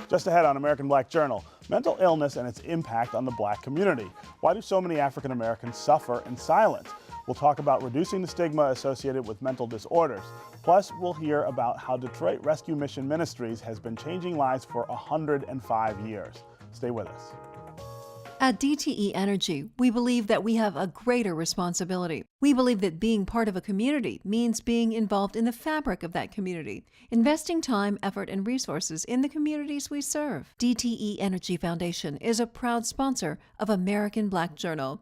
Just ahead on American Black Journal, mental illness and its impact on the Black community. Why do so many African Americans suffer in silence? We'll talk about reducing the stigma associated with mental disorders. Plus, we'll hear about how Detroit Rescue Mission Ministries has been changing lives for 105 years. Stay with us. At DTE Energy, we believe that we have a greater responsibility. We believe that being part of a community means being involved in the fabric of that community, investing time, effort, and resources in the communities we serve. DTE Energy Foundation is a proud sponsor of American Black Journal.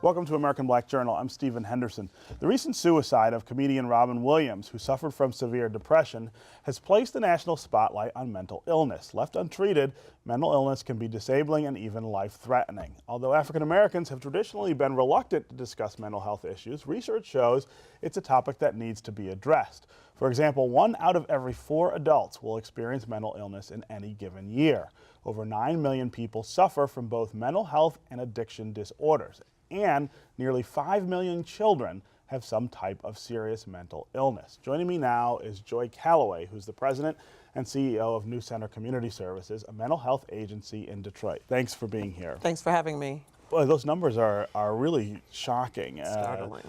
Welcome to American Black Journal. I'm Stephen Henderson. The recent suicide of comedian Robin Williams, who suffered from severe depression, has placed the national spotlight on mental illness. Left untreated, mental illness can be disabling and even life-threatening. Although African Americans have traditionally been reluctant to discuss mental health issues, research shows it's a topic that needs to be addressed. For example, 1 out of every 4 adults will experience mental illness in any given year. Over 9 million people suffer from both mental health and addiction disorders. And nearly 5 million children have some type of serious mental illness. Joining me now is Joy Calloway, who's the president and CEO of New Center Community Services, a mental health agency in Detroit. Thanks for being here. Thanks for having me. Well, those numbers are really shocking. Startling.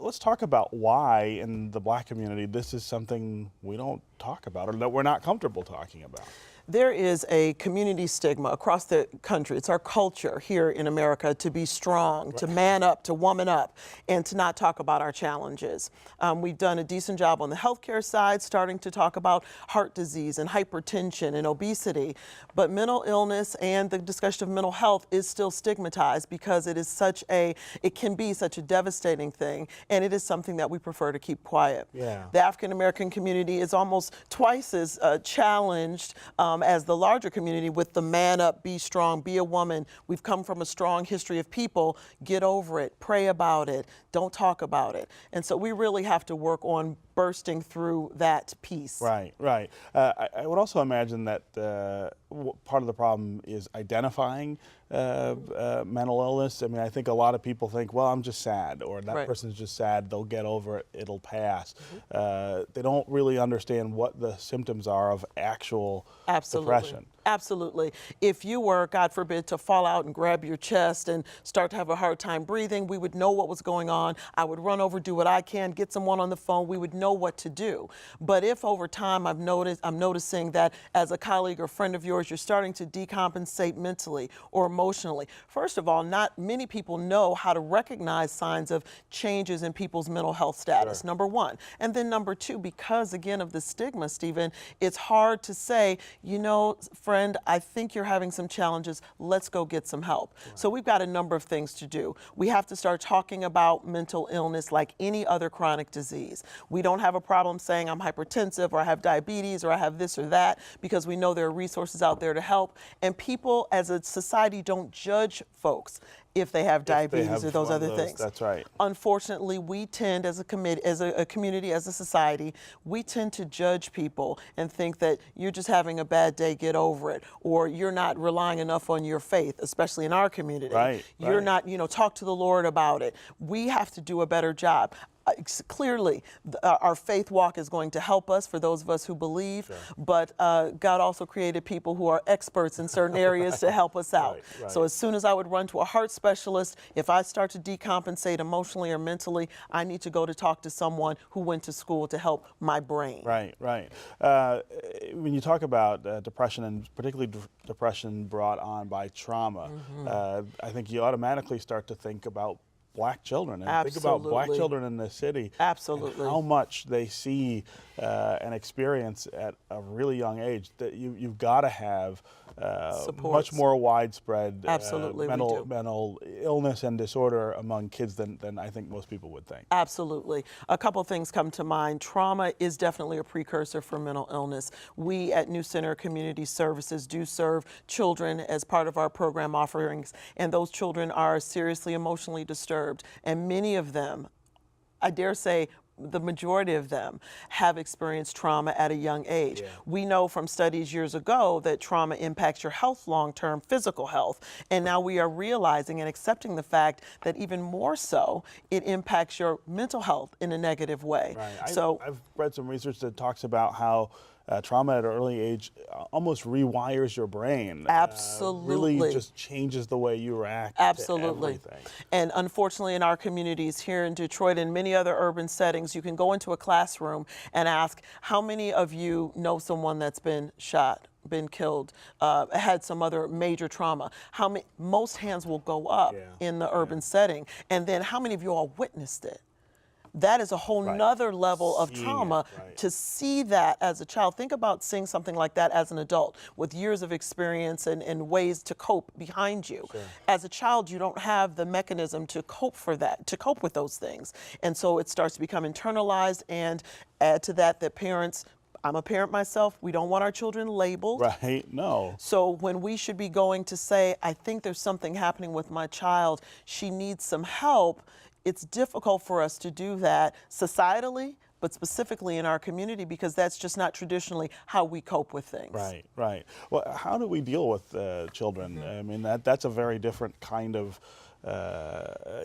Let's talk about why in the Black community this is something we don't talk about or that we're not comfortable talking about. There is a community stigma across the country. It's our culture here in America to be strong, to man up, to woman up, and to not talk about our challenges. We've done a decent job on the healthcare side, starting to talk about heart disease and hypertension and obesity. But mental illness and the discussion of mental health is still stigmatized because it can be such a devastating thing, and it is something that we prefer to keep quiet. Yeah. The African American community is almost twice as challenged as the larger community with the man up, be strong, be a woman. We've come from a strong history of people, get over it, pray about it, don't talk about it. And so we really have to work on bursting through that piece. Right, right. I would also imagine that part of the problem is identifying mental illness. I mean, I think a lot of people think, well, I'm just sad, or that person's just sad, they'll get over it, it'll pass. They don't really understand what the symptoms are of actual depression. Absolutely. If you were, God forbid, to fall out and grab your chest and start to have a hard time breathing, we would know what was going on. I would run over, do what I can, get someone on the phone. We would know what to do. But if over time I'm noticing that as a colleague or friend of yours, you're starting to decompensate mentally or emotionally. First of all, not many people know how to recognize signs of changes in people's mental health status, number one. And then number two, because again of the stigma, Stephen, it's hard to say, you know, friend, I think you're having some challenges, let's go get some help. So we've got a number of things to do. We have to start talking about mental illness like any other chronic disease. We don't have a problem saying I'm hypertensive or I have diabetes or I have this or that, because we know there are resources out there to help. And people as a society don't judge folks if they have diabetes or those other things. That's right. Unfortunately, we tend as a community, as a society, we tend to judge people and think that you're just having a bad day, get over it, or you're not relying enough on your faith, especially in our community. You're not, talk to the Lord about it. We have to do a better job. Clearly, our faith walk is going to help us for those of us who believe, but God also created people who are experts in certain areas to help us out. So as soon as I would run to a heart specialist, if I start to decompensate emotionally or mentally, I need to go to talk to someone who went to school to help my brain. Right. When you talk about depression, and particularly depression brought on by trauma, I think you automatically start to think about Black children, and think about Black children in the city. Absolutely. And how much they see and experience at a really young age. That you've got to have much more widespread mental illness and disorder among kids than I think most people would think. Absolutely. A couple things come to mind. Trauma is definitely a precursor for mental illness. We at New Center Community Services do serve children as part of our program offerings, and those children are seriously emotionally disturbed, and many of them, I dare say, the majority of them have experienced trauma at a young age. Yeah. We know from studies years ago that trauma impacts your health long-term, physical health. And now we are realizing and accepting the fact that even more so, it impacts your mental health in a negative way. Right. So I've read some research that talks about how trauma at an early age almost rewires your brain. Absolutely. Really just changes the way you react Absolutely. to everything. And unfortunately, in our communities here in Detroit and many other urban settings, you can go into a classroom and ask, how many of you know someone that's been shot, been killed, had some other major trauma? Most hands will go up in the urban setting. And then how many of you all witnessed it? That is a whole nother level of trauma to see that as a child. Think about seeing something like that as an adult with years of experience and ways to cope behind you. Sure. As a child, you don't have the mechanism to cope to cope with those things. And so it starts to become internalized, and add to that parents, I'm a parent myself, we don't want our children labeled. Right, no. So when we should be going to say, I think there's something happening with my child, she needs some help, it's difficult for us to do that societally, but specifically in our community, because that's just not traditionally how we cope with things. Right, right. Well, how do we deal with children? I mean, that's a very different kind of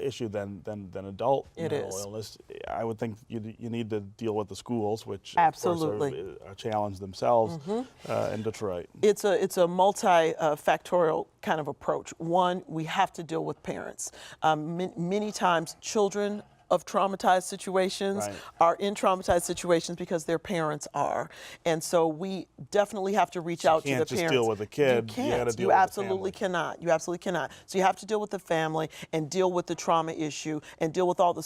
issue than adult mental illness. I would think you need to deal with the schools, which absolutely of course are challenged themselves in Detroit. It's a multi-factorial kind of approach. One, we have to deal with parents. Many times children of traumatized situations are in traumatized situations because their parents are. And so we definitely have to reach out to the parents. You can't just deal with the kid. You can't. You gotta deal You with absolutely the family. cannot. You absolutely cannot. So you have to deal with the family and deal with the trauma issue and deal with all the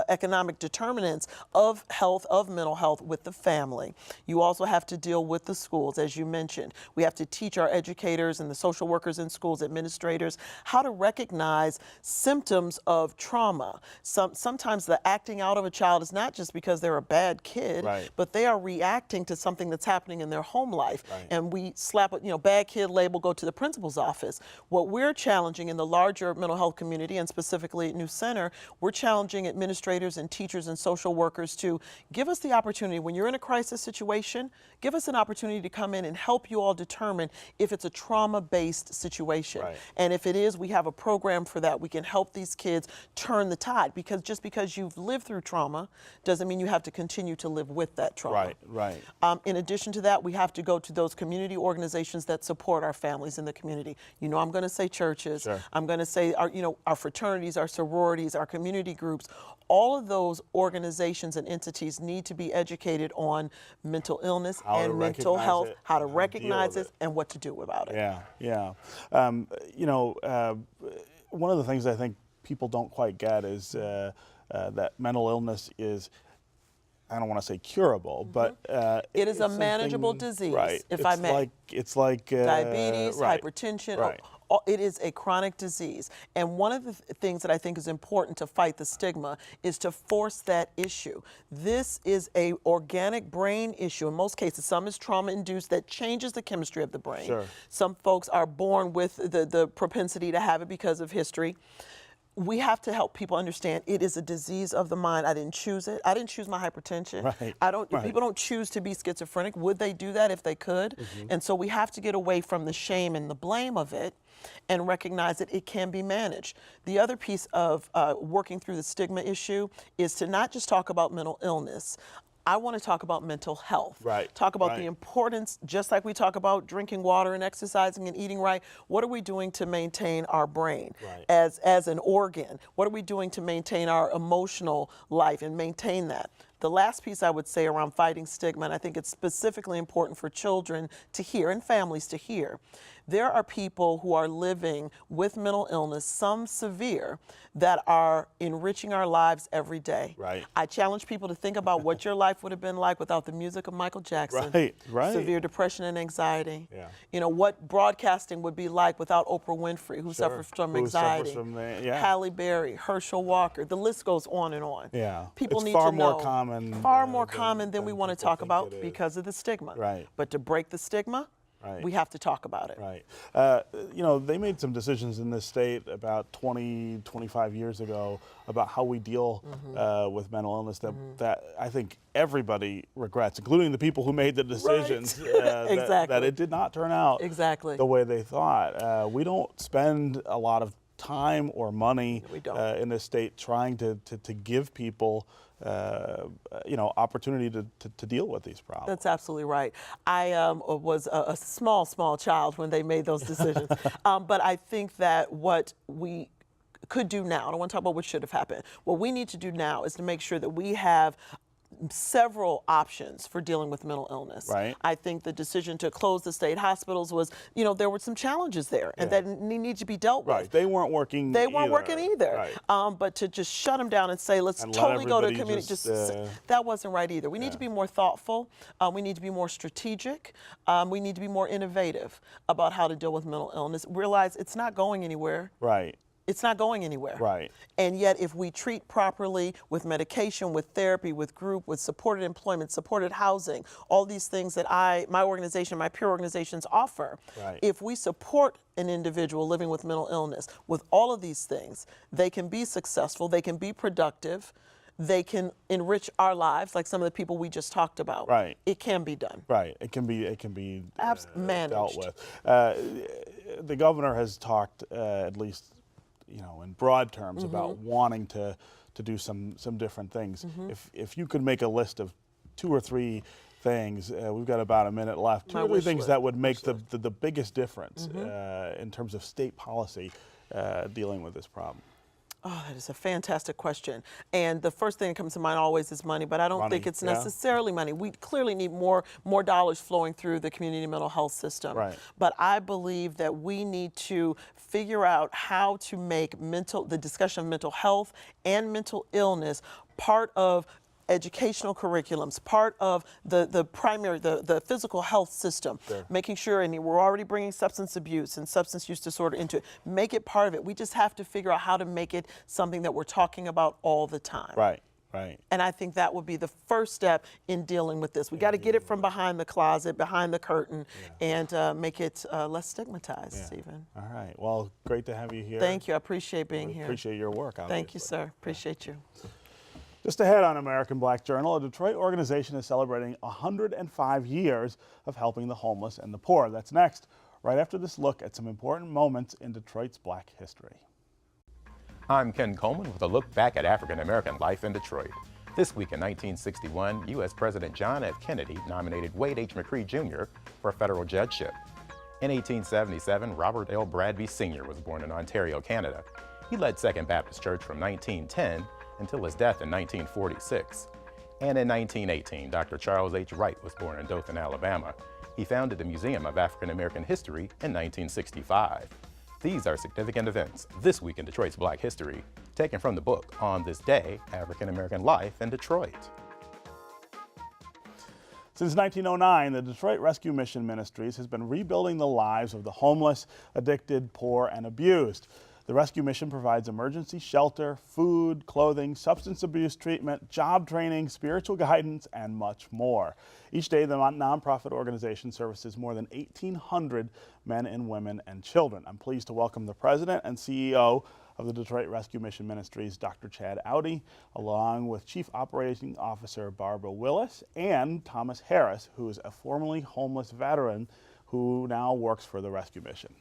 economic determinants of health, of mental health with the family. You also have to deal with the schools, as you mentioned. We have to teach our educators and the social workers in schools, administrators, how to recognize symptoms of trauma. Sometimes the acting out of a child is not just because they're a bad kid, but they are reacting to something that's happening in their home life. And we slap a bad kid label, go to the principal's office. What we're challenging in the larger mental health community, and specifically at New Center, we're challenging administrators and teachers and social workers to give us the opportunity, when you're in a crisis situation, give us an opportunity to come in and help you all determine if it's a trauma-based situation. And if it is, we have a program for that. We can help these kids turn the tide, because just because you've lived through trauma doesn't mean you have to continue to live with that trauma. In addition to that, we have to go to those community organizations that support our families in the community. I'm going to say churches. I'm going to say our fraternities, our sororities, our community groups. All of those organizations and entities need to be educated on mental illness and mental health, how to recognize it, and what to do about it. One of the things I think people don't quite get is that mental illness is, I don't want to say curable, but it is a manageable disease, if I may. It's like diabetes, hypertension. It is a chronic disease. And one of the things that I think is important to fight the stigma is to force that issue. This is a organic brain issue. In most cases, some is trauma-induced that changes the chemistry of the brain. Some folks are born with the propensity to have it because of history. We have to help people understand it is a disease of the mind. I didn't choose it. I didn't choose my hypertension. People don't choose to be schizophrenic. Would they do that if they could? And so we have to get away from the shame and the blame of it and recognize that it can be managed. The other piece of working through the stigma issue is to not just talk about mental illness. I want to talk about mental health. Talk about the importance, just like we talk about drinking water and exercising and eating right. What are we doing to maintain our brain as an organ? What are we doing to maintain our emotional life and maintain that? The last piece I would say around fighting stigma, and I think it's specifically important for children to hear and families to hear, there are people who are living with mental illness, some severe, that are enriching our lives every day. I challenge people to think about what your life would have been like without the music of Michael Jackson, severe depression and anxiety. What broadcasting would be like without Oprah Winfrey, who suffers from anxiety, Halle Berry, Herschel Walker, the list goes on and on. People need to know. Far more common than we want to talk about because of the stigma. But to break the stigma, Right. We have to talk about it. Right. You know, they made some decisions in this state about 20, 25 years ago about how we deal with mental illness that I think everybody regrets, including the people who made the decisions, Exactly. that it did not turn out Exactly. the way they thought. We don't spend a lot of time or money We don't. in this state trying to give people you know, opportunity to deal with these problems. That's absolutely right. I was a small child when they made those decisions. But I think that what we could do now, I don't want to talk about what should have happened. What we need to do now is to make sure that we have several options for dealing with mental illness. Right. I think the decision to close the state hospitals was, you know, there were some challenges there and that need to be dealt with. Right, they weren't working They weren't working either. Right. But to just shut them down and say, let's And totally go to everybody community, just, that wasn't right either. We need to be more thoughtful. We need to be more strategic. We need to be more innovative about how to deal with mental illness. Realize it's not going anywhere. Right. It's not going anywhere. Right. And yet, if we treat properly with medication, with therapy, with group, with supported employment, supported housing, all these things that my organization, my peer organizations offer, Right. if we support an individual living with mental illness with all of these things, they can be successful, they can be productive, they can enrich our lives, like some of the people we just talked about. Right. It can be done. Right. It can be Managed. dealt with. The governor has talked at least, you know, in broad terms about wanting to do some different things. If you could make a list of 2 or 3 things, we've got about a minute left, 2 or 3 things that would make the biggest difference in terms of state policy dealing with this problem. Oh, that is a fantastic question. And the first thing that comes to mind always is money, but I don't think it's necessarily money. We clearly need more dollars flowing through the community mental health system. Right. But I believe that we need to figure out how to make the discussion of mental health and mental illness part of educational curriculums, part of the physical health system, making sure, and we're already bringing substance abuse and substance use disorder into it, make it part of it. We just have to figure out how to make it something that we're talking about all the time. Right, right. And I think that would be the first step in dealing with this. We got to get it from behind the closet, behind the curtain, and make it less stigmatized, Stephen. All right. Well, great to have you here. Thank you. I appreciate being here. Appreciate your work, obviously. Thank you, sir. Appreciate you. Just ahead on American Black Journal, a Detroit organization is celebrating 105 years of helping the homeless and the poor. That's next, right after this look at some important moments in Detroit's Black history. I'm Ken Coleman with a look back at African American life in Detroit. This week in 1961, U.S. President John F. Kennedy nominated Wade H. McCree Jr. for a federal judgeship. In 1877, Robert L. Bradby Sr. was born in Ontario, Canada. He led Second Baptist Church from 1910 until his death in 1946. And in 1918, Dr. Charles H. Wright was born in Dothan, Alabama. He founded the Museum of African American History in 1965. These are significant events this week in Detroit's Black history, taken from the book On This Day, African American Life in Detroit. Since 1909, the Detroit Rescue Mission Ministries has been rebuilding the lives of the homeless, addicted, poor, and abused. The rescue mission provides emergency shelter, food, clothing, substance abuse treatment, job training, spiritual guidance, and much more. Each day, the nonprofit organization services more than 1,800 men and women and children. I'm pleased to welcome the president and CEO of the Detroit Rescue Mission Ministries, Dr. Chad Audi, along with Chief Operating Officer Barbara Willis and Thomas Harris, who is a formerly homeless veteran who now works for the rescue mission.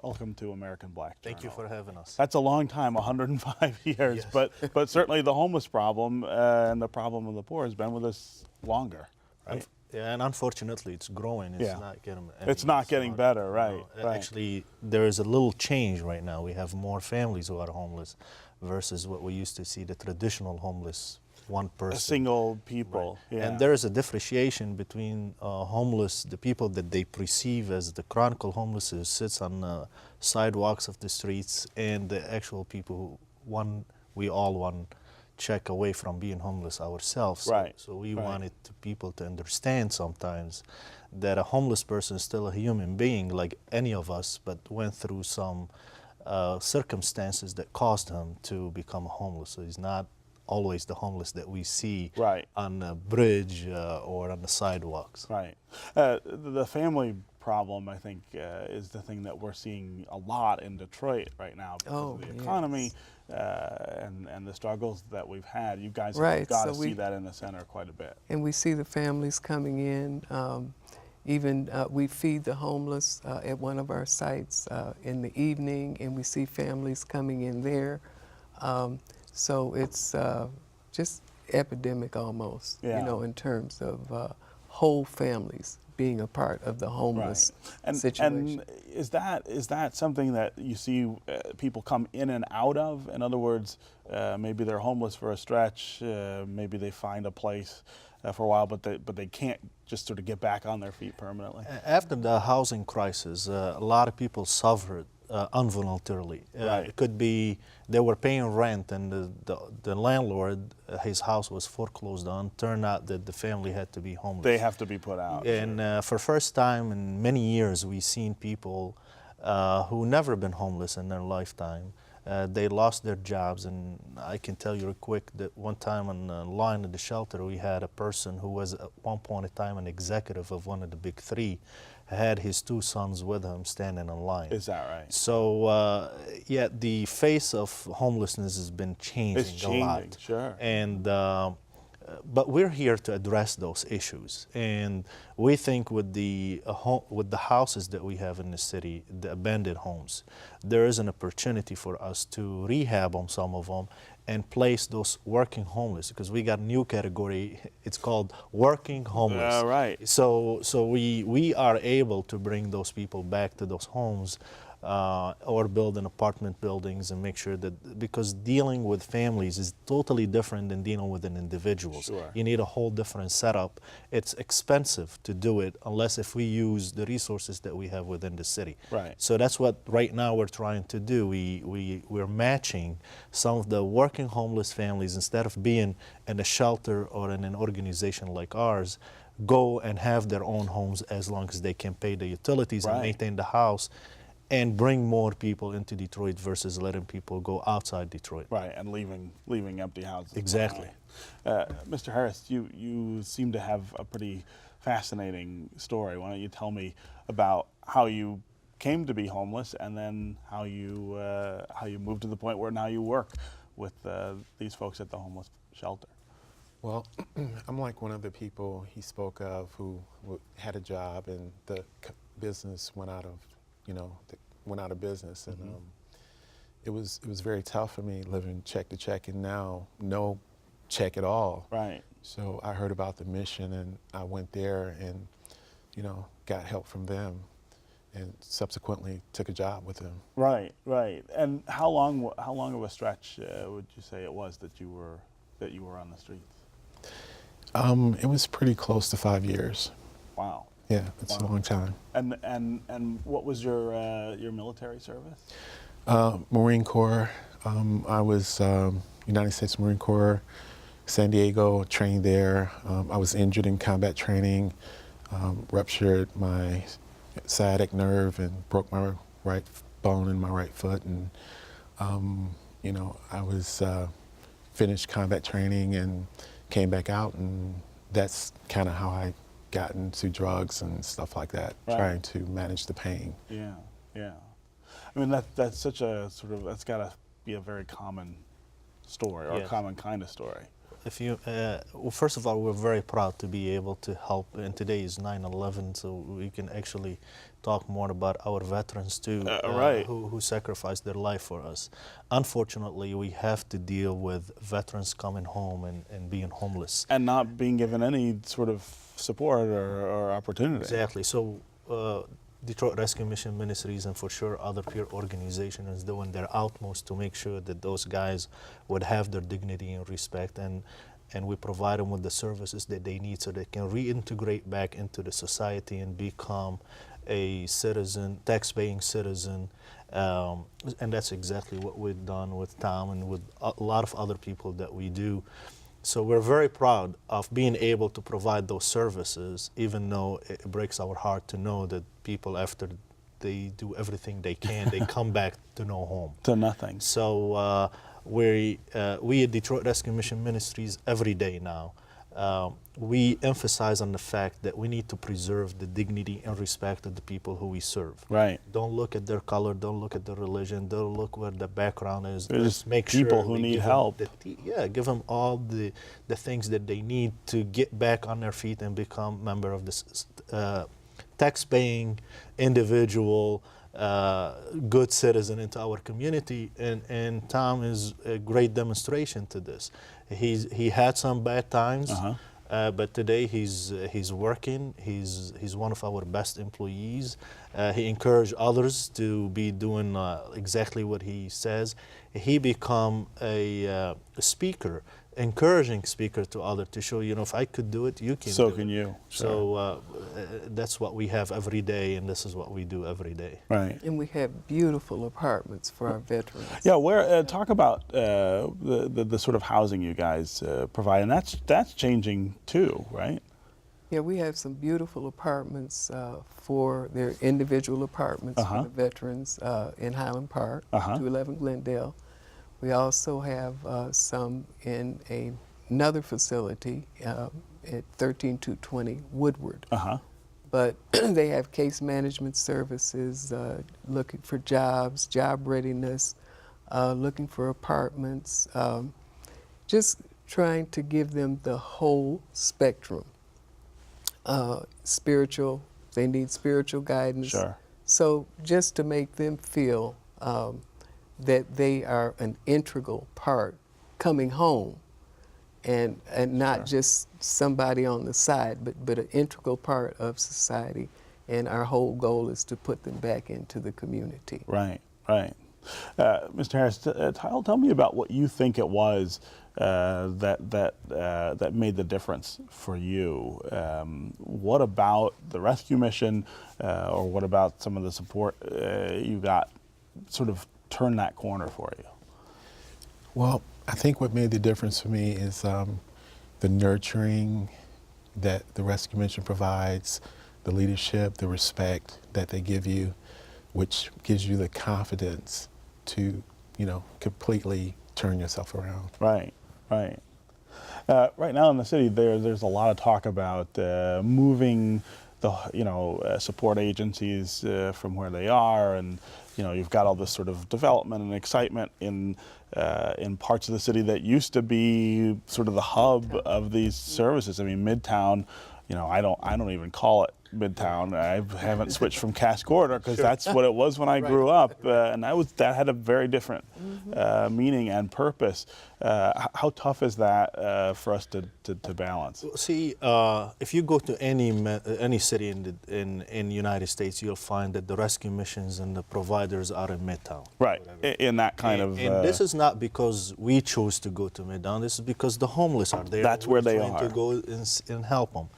Welcome to American Black Journal. Thank you for having us. That's a long time, 105 years, yes. but certainly the homeless problem and the problem of the poor has been with us longer, right? Yeah, and unfortunately it's growing. It's not getting better, right, right. Actually, there is a little change right now. We have more families who are homeless versus what we used to see, the traditional homeless, one person. Single people, right. Yeah. And there is a differentiation between homeless, the people that they perceive as the chronic homeless who sits on the sidewalks of the streets, and the actual people who we all want check away from being homeless ourselves. Right. So we wanted people to understand sometimes that a homeless person is still a human being like any of us, but went through some circumstances that caused him to become homeless. So he's not always the homeless that we see on the bridge or on the sidewalks. Right. The family problem, I think, is the thing that we're seeing a lot in Detroit right now because of the economy and the struggles that we've had. You guys have got to see that in the center quite a bit. And we see the families coming in. Even we feed the homeless at one of our sites in the evening, and we see families coming in there. So it's just epidemic almost, you know, in terms of whole families being a part of the homeless situation. And is that something that you see people come in and out of? In other words, maybe they're homeless for a stretch, maybe they find a place for a while, but they can't just sort of get back on their feet permanently. After the housing crisis, a lot of people suffered involuntarily. It could be they were paying rent and the landlord, his house was foreclosed on. Turned out that the family had to be homeless. They have to be put out. And for first time in many years, we've seen people who never been homeless in their lifetime. They lost their jobs, and I can tell you real quick that one time on the line at the shelter, we had a person who was at one point in time an executive of one of the big three, had his 2 sons with him standing in line. Is that right? So, yeah, the face of homelessness has been changing a lot. Sure. And but we're here to address those issues, and we think with the houses that we have in the city, the abandoned homes, there is an opportunity for us to rehab on some of them and place those working homeless, because we got a new category. It's called working homeless. Right. So we are able to bring those people back to those homes. Or build in apartment buildings and make sure that, because dealing with families is totally different than dealing with an individual. Sure. You need a whole different setup. It's expensive to do it unless if we use the resources that we have within the city. Right. So that's what right now we're trying to do. We're matching some of the working homeless families, instead of being in a shelter or in an organization like ours, go and have their own homes as long as they can pay the utilities and maintain the house, and bring more people into Detroit versus letting people go outside Detroit. Right, and leaving empty houses. Exactly. Mr. Harris, you seem to have a pretty fascinating story. Why don't you tell me about how you came to be homeless, and then how you moved to the point where now you work with these folks at the homeless shelter? Well, I'm like one of the people he spoke of who had a job and the business went out of, went out of business, and it was very tough for me living check to check, and now no check at all. Right. So I heard about the mission, and I went there, and got help from them, and subsequently took a job with them. Right, right. And how long of a stretch would you say it was that you were on the streets? It was pretty close to 5 years. Wow. Yeah, it's a long time. And what was your military service? Marine Corps. I was United States Marine Corps, San Diego, trained there. I was injured in combat training, ruptured my sciatic nerve and broke my right bone in my right foot. And, I was finished combat training and came back out, and that's kind of how I got into drugs and stuff like that, trying to manage the pain. Yeah, yeah. I mean, that's such a that's got to be a very common story, or a common kind of story. If you, well, first of all, we're very proud to be able to help, and today is 9/11, so we can actually talk more about our veterans too, who sacrificed their life for us. Unfortunately, we have to deal with veterans coming home and being homeless. And not being given any sort of support or opportunity. Exactly. So Detroit Rescue Mission Ministries, and for sure other peer organizations, is doing their utmost to make sure that those guys would have their dignity and respect, and we provide them with the services that they need so they can reintegrate back into the society and become a citizen, tax-paying citizen, and that's exactly what we've done with Tom and with a lot of other people that we do. So we're very proud of being able to provide those services, even though it breaks our heart to know that people, after they do everything they can, they come back to no home. To nothing. So we at Detroit Rescue Mission Ministries every day now we emphasize on the fact that we need to preserve the dignity and respect of the people who we serve. Right. Don't look at their color, don't look at their religion, don't look where the background is. They're Let's just make people sure who we need give them help. give them all the things that they need to get back on their feet and become member of this tax-paying individual, good citizen into our community, and Tom is a great demonstration to this. He had some bad times, but today he's working. He's one of our best employees. He encouraged others to be doing exactly what he says. He become a speaker, encouraging speaker to others to show, if I could do it, you can So do can it. you. So that's what we have every day, and this is what we do every day. Right. And we have beautiful apartments for our veterans. Yeah, where talk about the sort of housing you guys provide, and that's changing too, right? Yeah, we have some beautiful apartments for their individual apartments for the veterans in Highland Park, 211 Glendale. We also have some in another facility at 13220 Woodward. But they have case management services, looking for jobs, job readiness, looking for apartments, just trying to give them the whole spectrum. Spiritual, they need spiritual guidance. Sure. So just to make them feel that they are an integral part coming home, and not just somebody on the side, but an integral part of society. And our whole goal is to put them back into the community. Right, right. Mr. Harris, tell me about what you think it was that made the difference for you. What about the rescue mission, or what about some of the support you got, sort of turned that corner for you? Well, I think what made the difference for me is the nurturing that the rescue mission provides, the leadership, the respect that they give you, which gives you the confidence to, completely turn yourself around. Right, right. Right now in the city, there's a lot of talk about moving the support agencies from where they are, and you've got all this sort of development and excitement in parts of the city that used to be sort of the hub of these services. I mean, Midtown, I don't even call it Midtown. I haven't switched from Cass Corridor because that's what it was when I grew up, and that had a very different meaning and purpose. How tough is that for us to balance? See, if you go to any city in the United States, you'll find that the rescue missions and the providers are in Midtown. Right, in that kind of. And this is not because we chose to go to Midtown. This is because the homeless are there. That's where they trying are. to go and help them.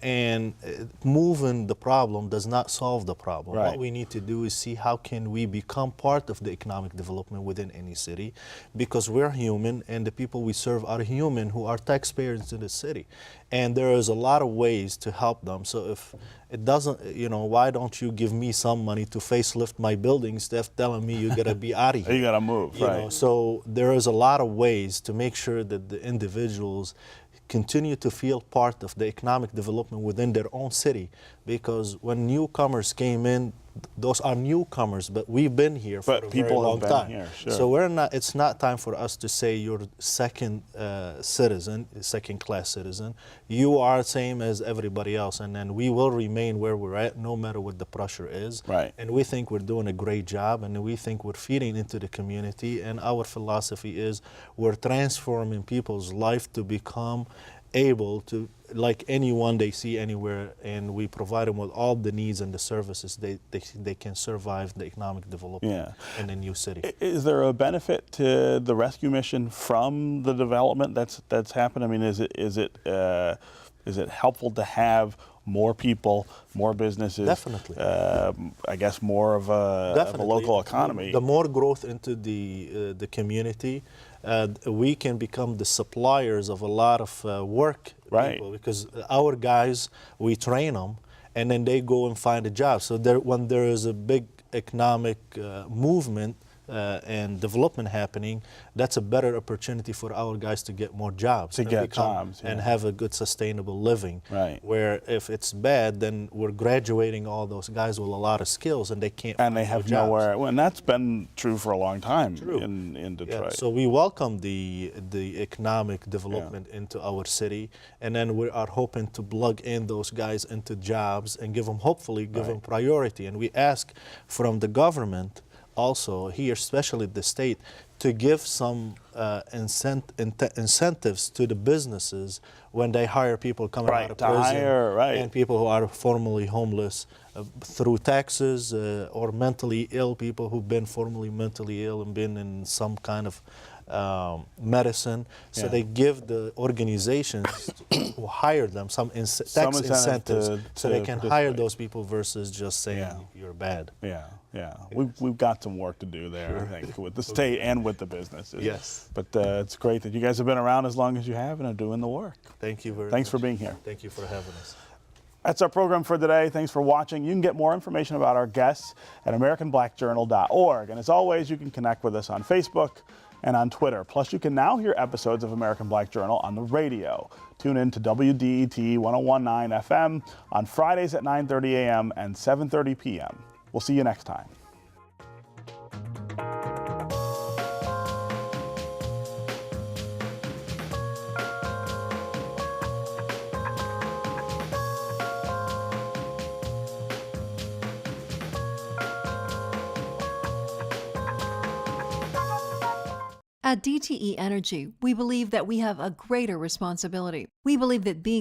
And moving the problem does not solve the problem. Right. What we need to do is see how can we become part of the economic development within any city, because we're human and the people we serve are human who are taxpayers in the city. And there is a lot of ways to help them. So if it doesn't, why don't you give me some money to facelift my building instead of telling me you gotta be out of here? You gotta move, right. So there is a lot of ways to make sure that the individuals continue to feel part of the economic development within their own city, because when newcomers came in, those are newcomers, but we've been here for a very long time. Here, sure. So it's not time for us to say you're second class citizen. You are same as everybody else, and then we will remain where we're at no matter what the pressure is. Right. And we think we're doing a great job, and we think we're feeding into the community, and our philosophy is we're transforming people's life to become able to, like anyone they see anywhere, and we provide them with all the needs and the services they can survive the economic development in a new city. Is there a benefit to the rescue mission from the development that's happened? I mean, is it helpful to have more people, more businesses? Definitely. I guess more of a local economy. The more growth into the community, we can become the suppliers of a lot of work people, because our guys, we train them, and then they go and find a job. So when there is a big economic movement, and development happening, that's a better opportunity for our guys to get more jobs. To get jobs, and yeah. have a good sustainable living. Right. Where if it's bad, then we're graduating all those guys with a lot of skills and they can't And they find have jobs. nowhere, well, and that's been true for a long time in Yeah, Detroit. so we welcome the economic development into our city, and then we are hoping to plug in those guys into jobs and give them, hopefully, give them priority. And we ask from the government also here, especially the state, to give some incentives to the businesses when they hire people coming out of prison and people who are formerly homeless through taxes or mentally ill people who've been formerly mentally ill and been in some kind of medicine. So they give the organizations who hire them some tax incentives so they can hire those people versus just saying you're bad. Yeah. We've got some work to do there, I think, with the state and with the businesses. Yes. But it's great that you guys have been around as long as you have and are doing the work. Thank you very much. Thanks for being here. Thank you for having us. That's our program for today. Thanks for watching. You can get more information about our guests at AmericanBlackJournal.org. And as always, you can connect with us on Facebook and on Twitter. Plus, you can now hear episodes of American Black Journal on the radio. Tune in to WDET 1019 FM on Fridays at 9:30 a.m. and 7:30 p.m. We'll see you next time. At DTE Energy, we believe that we have a greater responsibility. We believe that being